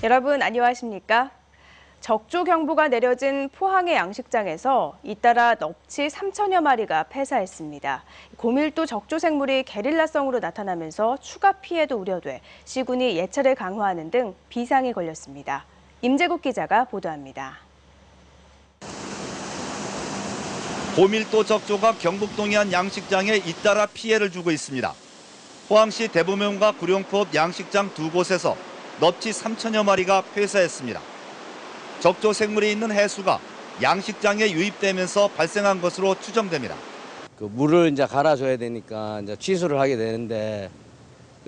여러분 안녕하십니까? 적조경보가 내려진 포항의 양식장에서 잇따라 넙치 3천여 마리가 폐사했습니다. 고밀도 적조생물이 게릴라성으로 나타나면서 추가 피해도 우려돼 시군이 예찰을 강화하는 등 비상이 걸렸습니다. 임재국 기자가 보도합니다. 고밀도 적조가 경북 동해안 양식장에 잇따라 피해를 주고 있습니다. 포항시 대부명과 구룡포읍 양식장 두 곳에서 넙치 3천여 마리가 폐사했습니다. 적조 생물이 있는 해수가 양식장에 유입되면서 발생한 것으로 추정됩니다. 물을 이제 갈아줘야 되니까 이제 취수를 하게 되는데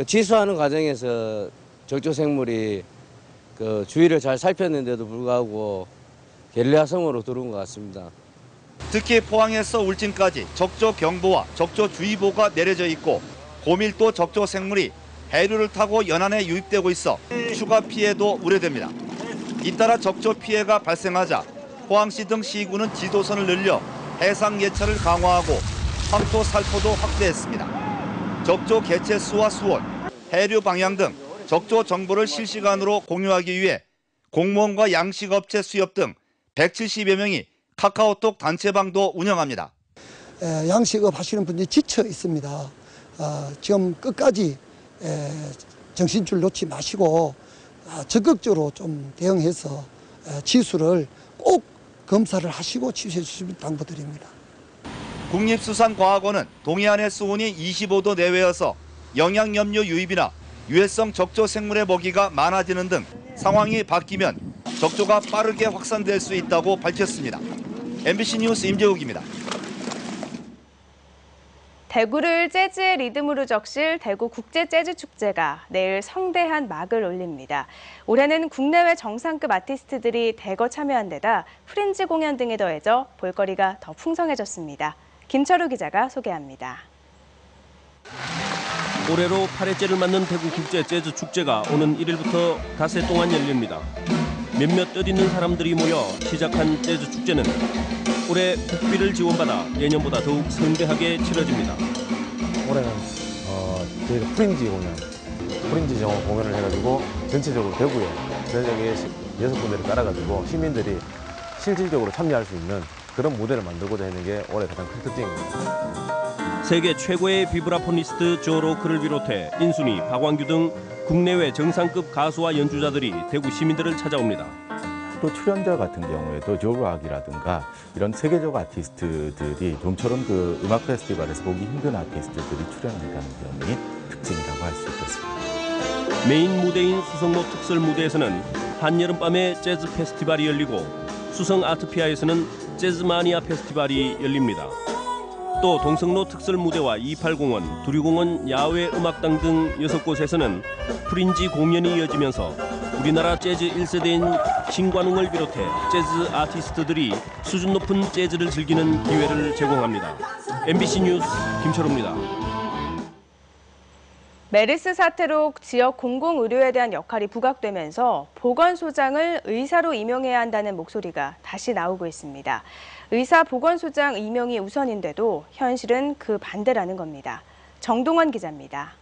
취수하는 과정에서 적조 생물이 주위를 잘 살폈는데도 불구하고 게릴라성으로 들어온 것 같습니다. 특히 포항에서 울진까지 적조 경보와 적조 주의보가 내려져 있고 고밀도 적조 생물이 해류를 타고 연안에 유입되고 있어 추가 피해도 우려됩니다. 잇따라 적조 피해가 발생하자 포항시 등 시군은 지도선을 늘려 해상 예찰을 강화하고 황토 살포도 확대했습니다. 적조 개체 수와 수온, 해류 방향 등 적조 정보를 실시간으로 공유하기 위해 공무원과 양식업체 수협 등 170여 명이 카카오톡 단체방도 운영합니다. 양식업 하시는 분들이 지쳐 있습니다. 지금 끝까지 정신줄 놓지 마시고 적극적으로 좀 대응해서 치수를 꼭 검사를 하시고 취수해 주시면 당부드립니다. 국립수산과학원은 동해안의 수온이 25도 내외여서 영양염류 유입이나 유해성 적조 생물의 먹이가 많아지는 등 상황이 바뀌면 적조가 빠르게 확산될 수 있다고 밝혔습니다. MBC 뉴스 임재욱입니다. 대구를 재즈의 리듬으로 적실 대구 국제 재즈 축제가 내일 성대한 막을 올립니다. 올해는 국내외 정상급 아티스트들이 대거 참여한 데다 프린지 공연 등에 더해져 볼거리가 더 풍성해졌습니다. 김철우 기자가 소개합니다. 올해로 8회째를 맞는 대구 국제 재즈 축제가 오는 1일부터 닷새 동안 열립니다. 몇몇 뜻있는 사람들이 모여 시작한 재즈 축제는 올해 국비를 지원받아 예년보다 더욱 성대하게 치러집니다. 올해는 저희가 프린지 영어 공연을 해가지고 전체적으로 대구에 전역에 6군데를 깔아가지고 시민들이 실질적으로 참여할 수 있는 그런 무대를 만들고자 하는 게 올해 가장 큰 특징입니다. 세계 최고의 비브라포니스트 조 로크를 비롯해 인순이, 박완규 등 국내외 정상급 가수와 연주자들이 대구 시민들을 찾아옵니다. 또 출연자 같은 경우에도 조락이라든가 이런 세계적 아티스트들이 좀처럼 음악 페스티벌에서 보기 힘든 아티스트들이 출연한다는 점이 특징이라고 할 수 있겠습니다. 메인 무대인 수성로 특설 무대에서는 한여름밤에 재즈 페스티벌이 열리고 수성 아트피아에서는 재즈마니아 페스티벌이 열립니다. 또 동성로 특설 무대와 280원, 두류공원 야외 음악당 등 6곳에서는 프린지 공연이 이어지면서 우리나라 재즈 1세대인 신관웅을 비롯해 재즈 아티스트들이 수준 높은 재즈를 즐기는 기회를 제공합니다. MBC 뉴스 김철우입니다. 메르스 사태로 지역 공공의료에 대한 역할이 부각되면서 보건소장을 의사로 임용해야 한다는 목소리가 다시 나오고 있습니다. 의사 보건소장 임용이 우선인데도 현실은 그 반대라는 겁니다. 정동원 기자입니다.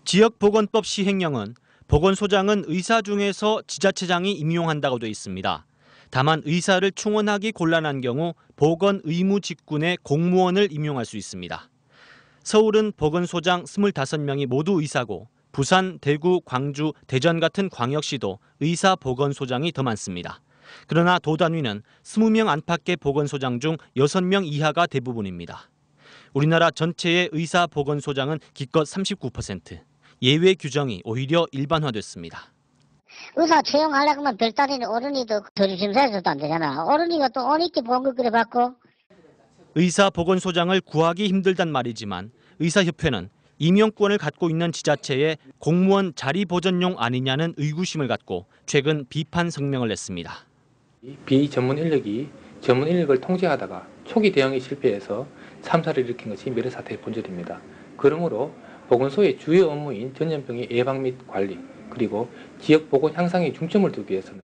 지역보건법 시행령은 보건소장은 의사 중에서 지자체장이 임용한다고 돼 있습니다. 다만 의사를 충원하기 곤란한 경우 보건의무 직군의 공무원을 임용할 수 있습니다. 서울은 보건소장 25명이 모두 의사고 부산, 대구, 광주, 대전 같은 광역시도 의사 보건소장이 더 많습니다. 그러나 도단위는 20명 안팎의 보건소장 중 6명 이하가 대부분입니다. 우리나라 전체의 의사 보건소장은 기껏 39%. 예외 규정이 오히려 일반화됐습니다. 의사 채용하려고 하면 별다른 어른이도 조리심사에서도 안 되잖아. 어른이가 또 어린이 보험금 그래 받고. 의사 보건소장을 구하기 힘들단 말이지만 의사협회는 임용권을 갖고 있는 지자체에 공무원 자리 보전용 아니냐는 의구심을 갖고 최근 비판 성명을 냈습니다. 비전문 인력이 전문 인력을 통제하다가 초기 대응에 실패해서 참사를 일으킨 것이 메르스 사태의 본질입니다. 그러므로 보건소의 주요 업무인 전염병의 예방 및 관리, 그리고 지역 보건 향상에 중점을 두기 위해서는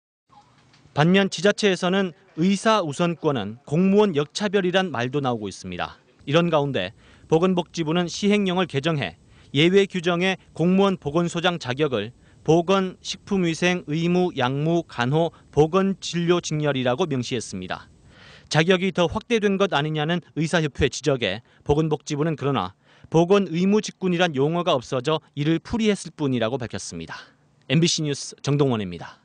반면 지자체에서는 의사 우선권은 공무원 역차별이란 말도 나오고 있습니다. 이런 가운데 보건복지부는 시행령을 개정해 예외 규정의 공무원 보건소장 자격을 보건식품위생 의무 약무 간호 보건진료직렬이라고 명시했습니다. 자격이 더 확대된 것 아니냐는 의사협회 지적에 보건복지부는 그러나 보건의무직군이란 용어가 없어져 이를 풀이했을 뿐이라고 밝혔습니다. MBC 뉴스 정동원입니다.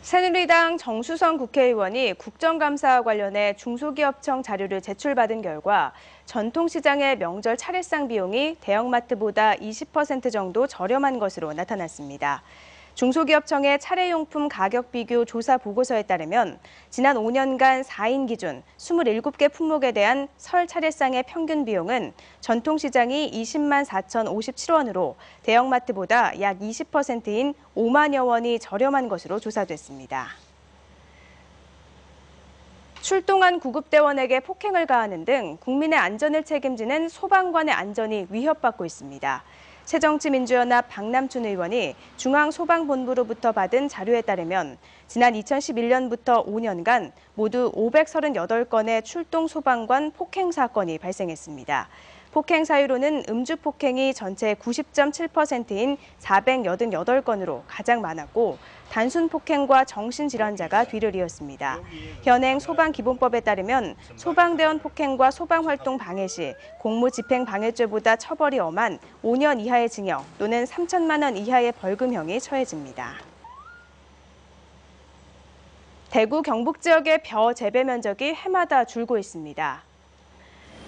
새누리당 정수선 국회의원이 국정감사와 관련해 중소기업청 자료를 제출받은 결과 전통시장의 명절 차례상 비용이 대형마트보다 20% 정도 저렴한 것으로 나타났습니다. 중소기업청의 차례용품 가격 비교 조사 보고서에 따르면 지난 5년간 4인 기준 27개 품목에 대한 설 차례상의 평균 비용은 전통시장이 20만 4,057원으로 대형마트보다 약 20%인 5만여 원이 저렴한 것으로 조사됐습니다. 출동한 구급대원에게 폭행을 가하는 등 국민의 안전을 책임지는 소방관의 안전이 위협받고 있습니다. 새정치민주연합 박남춘 의원이 중앙소방본부로부터 받은 자료에 따르면 지난 2011년부터 5년간 모두 538건의 출동 소방관 폭행 사건이 발생했습니다. 폭행 사유로는 음주 폭행이 전체 90.7%인 488건으로 가장 많았고 단순 폭행과 정신질환자가 뒤를 이었습니다. 현행 소방기본법에 따르면 소방대원 폭행과 소방활동 방해 시 공무집행방해죄보다 처벌이 엄한 5년 이하의 징역 또는 3천만 원 이하의 벌금형이 처해집니다. 대구 경북 지역의 벼 재배 면적이 해마다 줄고 있습니다.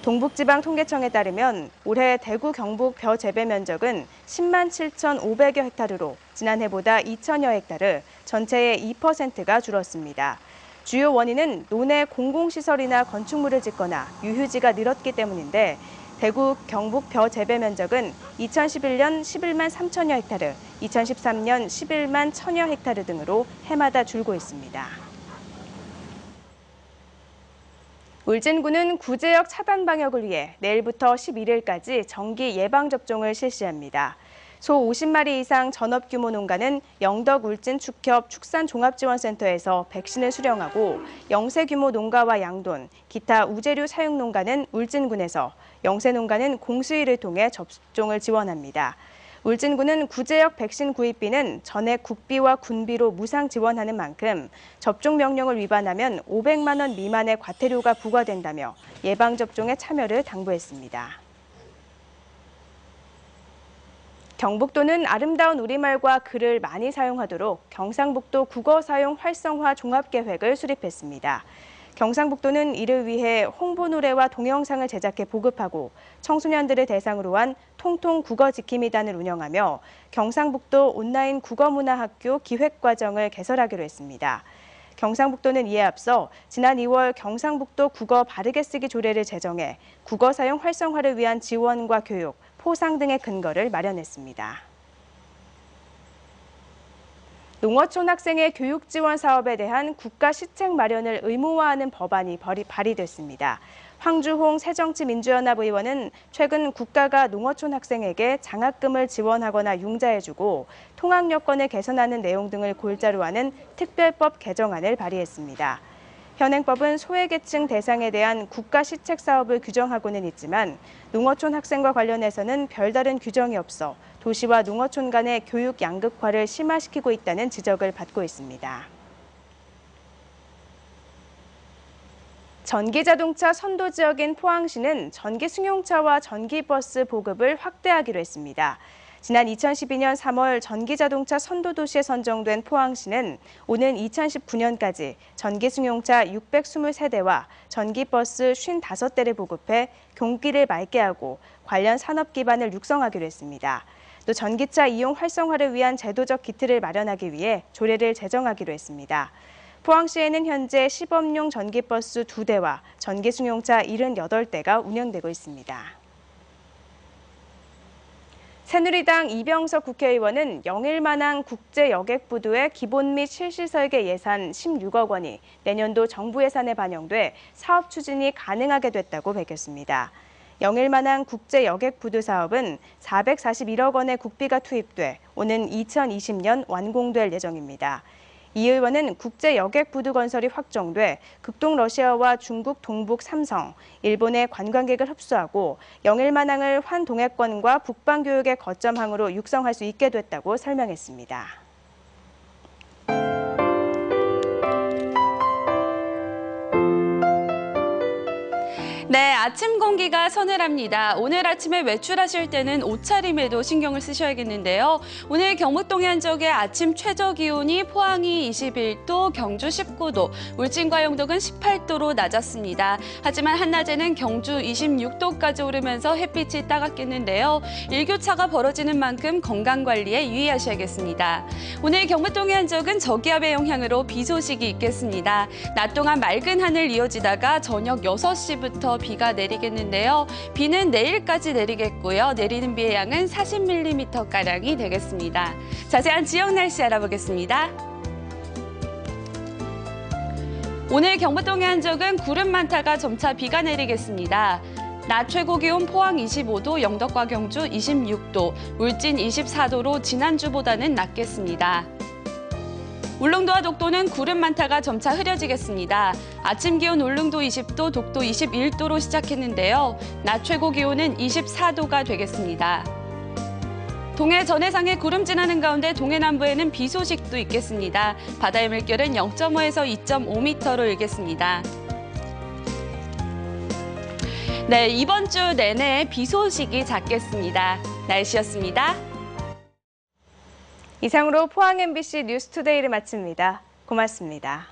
동북지방통계청에 따르면 올해 대구 경북 벼 재배 면적은 10만 7,500여 헥타르로 지난해보다 2천여 헥타르, 전체의 2%가 줄었습니다. 주요 원인은 논에 공공시설이나 건축물을 짓거나 유휴지가 늘었기 때문인데 대구 경북 벼 재배 면적은 2011년 11만 3천여 헥타르, 2013년 11만 1천여 헥타르 등으로 해마다 줄고 있습니다. 울진군은 구제역 차단 방역을 위해 내일부터 11일까지 정기 예방접종을 실시합니다. 소 50마리 이상 전업 규모 농가는 영덕 울진 축협 축산종합지원센터에서 백신을 수령하고 영세 규모 농가와 양돈, 기타 우재료 사육 농가는 울진군에서, 영세 농가는 공수위를 통해 접종을 지원합니다. 울진군은 구제역 백신 구입비는 전액 국비와 군비로 무상 지원하는 만큼 접종 명령을 위반하면 500만 원 미만의 과태료가 부과된다며 예방접종에 참여를 당부했습니다. 경북도는 아름다운 우리말과 글을 많이 사용하도록 경상북도 국어 사용 활성화 종합계획을 수립했습니다. 경상북도는 이를 위해 홍보 노래와 동영상을 제작해 보급하고 청소년들을 대상으로 한 통통 국어 지킴이단을 운영하며 경상북도 온라인 국어문화학교 기획과정을 개설하기로 했습니다. 경상북도는 이에 앞서 지난 2월 경상북도 국어 바르게 쓰기 조례를 제정해 국어 사용 활성화를 위한 지원과 교육, 포상 등의 근거를 마련했습니다. 농어촌 학생의 교육 지원 사업에 대한 국가 시책 마련을 의무화하는 법안이 발의됐습니다. 황주홍 새정치민주연합 의원은 최근 국가가 농어촌 학생에게 장학금을 지원하거나 융자해주고 통학 여건을 개선하는 내용 등을 골자로 하는 특별법 개정안을 발의했습니다. 현행법은 소외계층 대상에 대한 국가 시책 사업을 규정하고는 있지만 농어촌 학생과 관련해서는 별다른 규정이 없어 도시와 농어촌 간의 교육 양극화를 심화시키고 있다는 지적을 받고 있습니다. 전기자동차 선도 지역인 포항시는 전기승용차와 전기버스 보급을 확대하기로 했습니다. 지난 2012년 3월 전기자동차 선도도시에 선정된 포항시는 오는 2019년까지 전기승용차 623대와 전기버스 55대를 보급해 경기를 맑게 하고 관련 산업 기반을 육성하기로 했습니다. 또 전기차 이용 활성화를 위한 제도적 기틀을 마련하기 위해 조례를 제정하기로 했습니다. 포항시에는 현재 시범용 전기버스 2대와 전기승용차 78대가 운영되고 있습니다. 새누리당 이병석 국회의원은 영일만항 국제여객부두의 기본 및 실시 설계 예산 16억 원이 내년도 정부 예산에 반영돼 사업 추진이 가능하게 됐다고 밝혔습니다. 영일만항 국제여객부두 사업은 441억 원의 국비가 투입돼 오는 2020년 완공될 예정입니다. 이 의원은 국제 여객 부두 건설이 확정돼 극동 러시아와 중국 동북 삼성, 일본의 관광객을 흡수하고 영일만항을 환동해권과 북방교육의 거점항으로 육성할 수 있게 됐다고 설명했습니다. 네, 아침 공기가 서늘합니다. 오늘 아침에 외출하실 때는 옷차림에도 신경을 쓰셔야겠는데요. 오늘 경북동해 한적의 아침 최저 기온이 포항이 21도, 경주 19도, 울진과 영덕은 18도로 낮았습니다. 하지만 한낮에는 경주 26도까지 오르면서 햇빛이 따갑겠는데요. 일교차가 벌어지는 만큼 건강관리에 유의하셔야겠습니다. 오늘 경북동해 한적은 저기압의 영향으로 비 소식이 있겠습니다. 낮 동안 맑은 하늘 이어지다가 저녁 6시부터 비가 내리겠는데요. 비는 내일까지 내리겠고요. 내리는 비의 양은 40mm가량이 되겠습니다. 자세한 지역 날씨 알아보겠습니다. 오늘 경북동해 한적은 구름 많다가 점차 비가 내리겠습니다. 낮 최고 기온 포항 25도, 영덕과 경주 26도, 울진 24도로 지난주보다는 낮겠습니다. 울릉도와 독도는 구름 많다가 점차 흐려지겠습니다. 아침 기온 울릉도 20도, 독도 21도로 시작했는데요. 낮 최고 기온은 24도가 되겠습니다. 동해 전해상에 구름 지나는 가운데 동해 남부에는 비 소식도 있겠습니다. 바다의 물결은 0.5에서 2.5m로 일겠습니다. 네, 이번 주 내내 비 소식이 잦겠습니다. 날씨였습니다. 이상으로 포항 MBC 뉴스투데이를 마칩니다. 고맙습니다.